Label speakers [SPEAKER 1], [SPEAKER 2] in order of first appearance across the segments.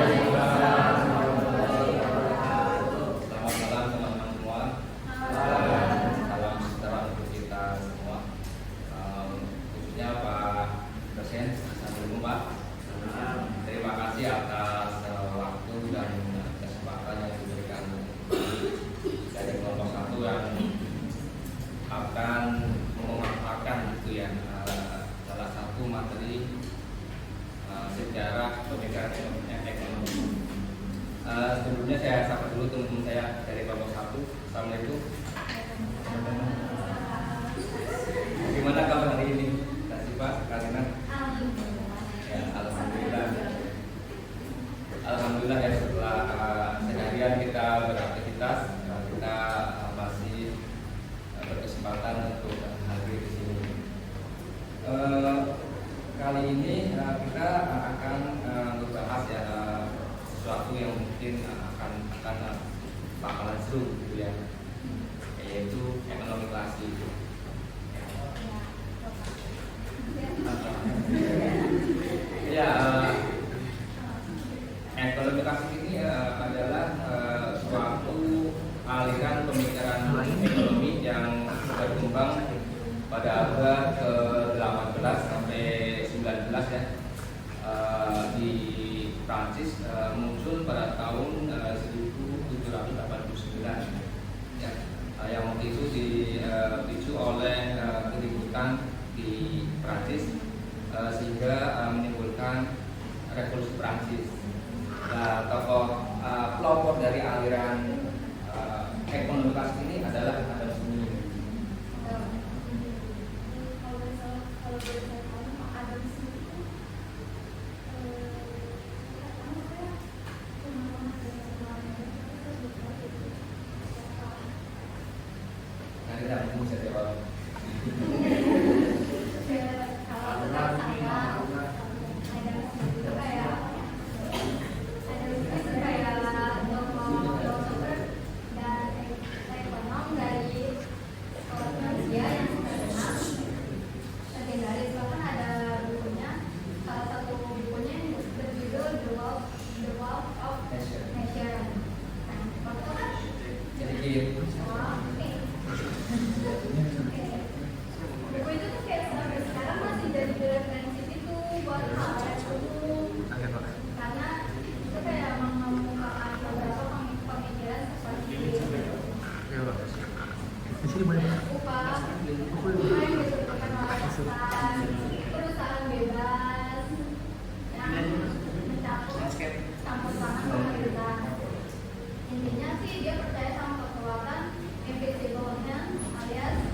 [SPEAKER 1] Selamat malam teman-teman semua. Salam sejahtera untuk kita semua. Khususnya Pak Dosen, Assalamualaikum Pak. Terima kasih atas waktu dan kesempatan yang diberikan dari kelompok satu yang akan memanfaatkan gitu ya salah satu materi sejarah pemikiran ekonomi. Sebelumnya saya sapa dulu teman-teman saya dari kelompok satu. Assalamualaikum. Gimana kabar hari ini? Terima kasih Pak Karina. Ya, alhamdulillah. Alhamdulillah ya setelah seharian kita beraktivitas, kita masih berkesempatan untuk hadir di sini. Kali ini kita akan membahas ya sesuatu yang mungkin akan bakalan seru gitu ya, yaitu ekonomi klasik. Ya, ekonomi klasik ini adalah suatu aliran pemikiran ekonomi yang berkembang pada abad ke-18 sampai 19 ya, di Prancis, muncul pada tahun 1789 ya, yang waktu itu dipicu oleh keributan di Prancis sehingga menimbulkan revolusi Prancis. Nah, tokoh pelopor dari aliran ekonomi klasik ini adalah Adam Smith.
[SPEAKER 2] Perusahaan bebas yang mencakup campur tangan pemerintah. Intinya sih dia percaya sama kekuatan invisible-nya alias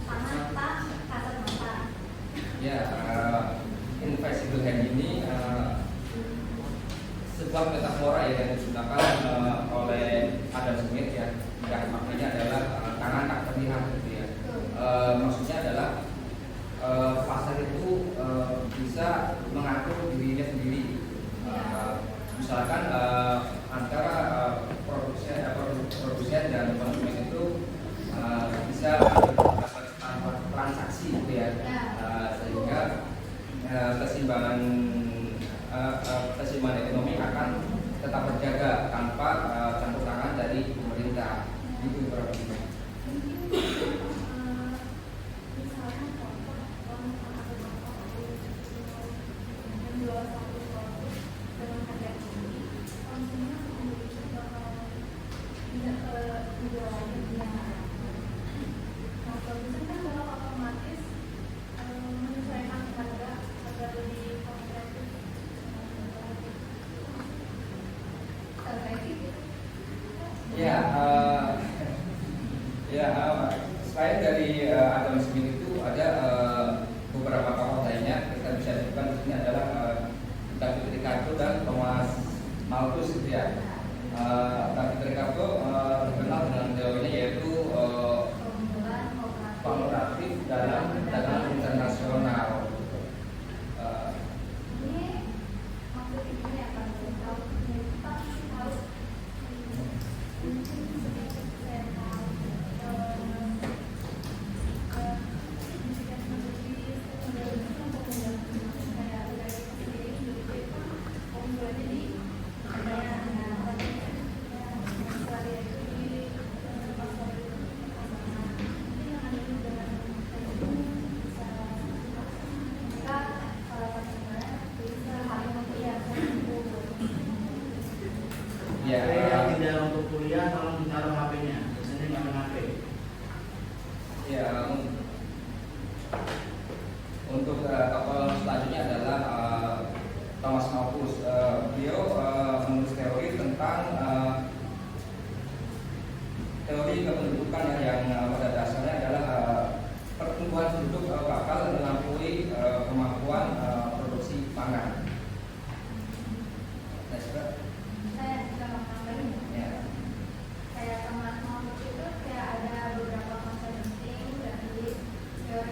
[SPEAKER 2] tangan tak kasat mata.
[SPEAKER 1] Ya, invisible hand ini sebuah metafora ya yang digunakan oleh Adam Smith ya. Yang maknanya adalah tangan tak terlihat gitu ya. Maksudnya adalah pasar itu bisa mengatur dirinya sendiri. Misalkan antara produsen dan konsumen itu bisa transaksi gitu ya, sehingga keseimbangan ekonomi akan tetap terjaga tanpa campur tangan dari pemerintah. Itu berarti. Selain dari Adam Smith itu ada beberapa tokoh lainnya. Kita bisa sebutkan di sini adalah David Ricardo dan Thomas Malthus gitu ya. David Ricardo terkenal dengan teorinya yaitu kooperatif dalam perdagangan internasional. Ya,
[SPEAKER 3] yang tidak untuk kuliah tolong ditaruh HP-nya, biasanya nggak main HP.
[SPEAKER 1] Ya, untuk tokoh selanjutnya adalah Thomas Malthus. Beliau menulis teori tentang teori kependudukan yang pada dasarnya adalah pertumbuhan penduduk bakal melampaui kemampuan produksi pangan.
[SPEAKER 2] Saya juga mau nambahin.
[SPEAKER 1] Ya.
[SPEAKER 2] Kayak Thomas Malthus itu kayak ada beberapa konsep penting dari teori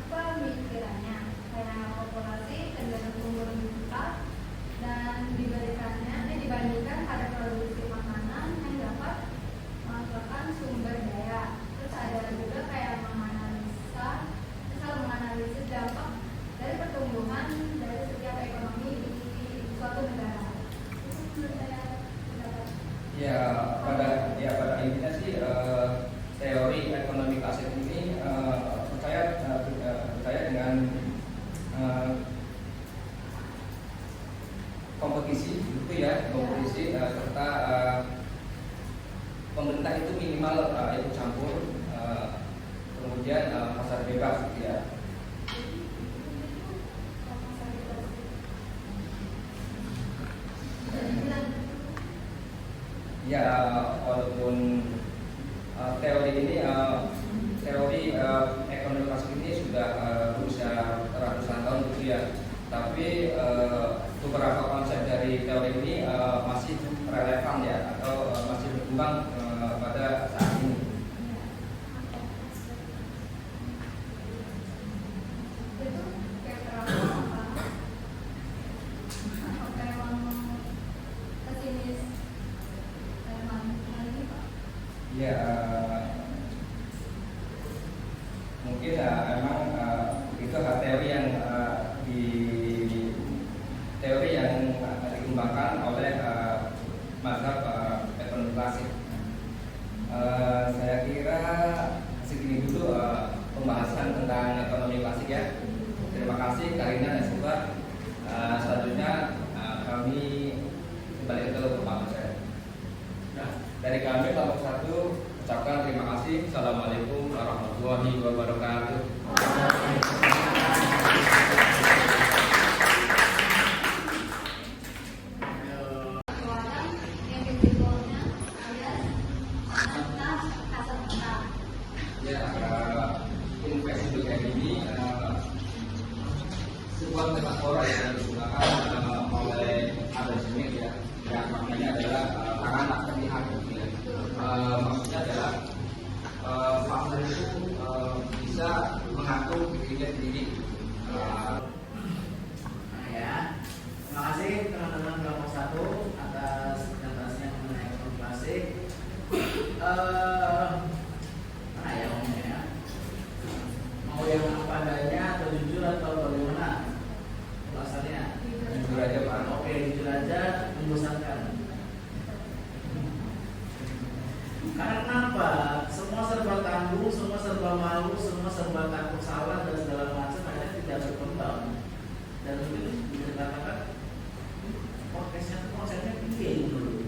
[SPEAKER 2] pemikirannya, kayak populasi cenderung tumbuh meningkat dan dibandingkan pada produksi makanan yang dapat menghasilkan sumber daya. Terus ada juga kayak menganalisis dampak dari pertumbuhan dari setiap ekonomi di suatu negara.
[SPEAKER 1] Pada intinya sih teori ekonomi klasik ini percaya dengan kompetisi gitu ya, serta pemerintah itu minimal ikut campur, kemudian pasar bebas gitu ya. Ya, walaupun teori ini teori ekonomi klasik ini sudah berusia ratusan tahun gitu ya, tapi beberapa konsep dari teori ini masih relevan ya, atau masih berkembang pada saat ini. Ya, mungkin emang itu teori yang dikembangkan oleh mazhab ekonomi klasik. Saya kira segini dulu pembahasan tentang ekonomi klasik ya. Terima kasih Karina dan Suba. Selanjutnya kami kembali ke Bapak saya. Dari kami kelompok 1 ucapkan terima kasih. Assalamualaikum warahmatullahi wabarakatuh. Investasi ini sebuah metafora yang digunakan oleh Adam Smith ya. Yang maknanya adalah tangan tak terlihat. Maksudnya adalah pasar itu bisa mengatur dirinya sendiri.
[SPEAKER 3] Terima kasih teman-teman kelompok 1 atas presentasinya mengenai ekonomi klasik. Mana ya ngomongnya ya? Mau yang apa adanya atau jujur atau bagaimana? Ulasannya?
[SPEAKER 1] Jujur aja Pak.
[SPEAKER 3] Oke, jujur aja, membosankan. Karena kenapa? Semua serba tanggung, semua serba malu, semua serba takut salah dan segala macam akhirnya tidak berkembang. Dan mungkin bisa dikatakan podcastnya itu konsepnya begini dulu.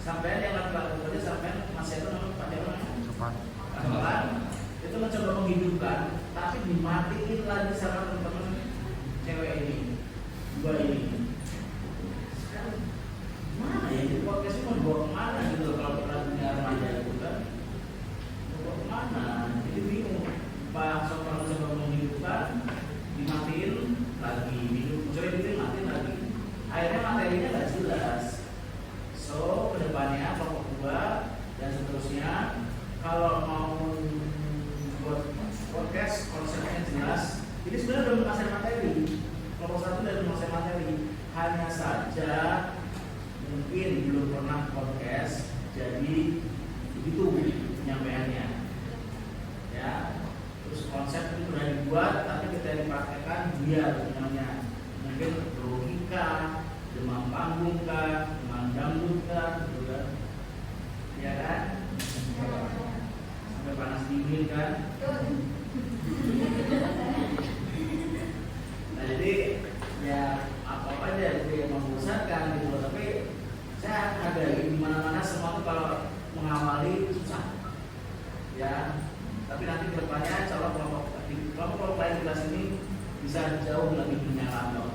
[SPEAKER 3] Sampai yang lakukan kerja sampai masih itu namanya pakai apa? Itu mencoba menghidupkan, tapi dimatiin lagi sama teman-teman cewek ini, dua ini. Sekarang mana ya? Jadi podcast itu mau dibawa kemana gitu kalau kita punya remaja itu kan? Mau kemana? Jadi bingung. Pak Sokol mencoba menghidupkan, dimatiin lagi, hidup, coba dimatiin lagi. Akhirnya materinya nggak jelas. So kedepannya kelompok 2 dan seterusnya kalau mau buat podcast konsepnya jelas, ini sebenarnya belum menguasai materi. Kelompok 1 dan menguasai materi, hanya saja mungkin belum pernah podcast, jadi begitu penyampaiannya. Ya, terus konsep itu sudah dibuat, tapi kita dipraktekkan biar namanya mungkin logika, demam panggung kan, demam dangdut kan, gitu kan, ya kan? Sampai panas dingin kan? Nah jadi ya apa aja itu yang membosankan gitu, tapi saya bisa jauh lebih punya lambang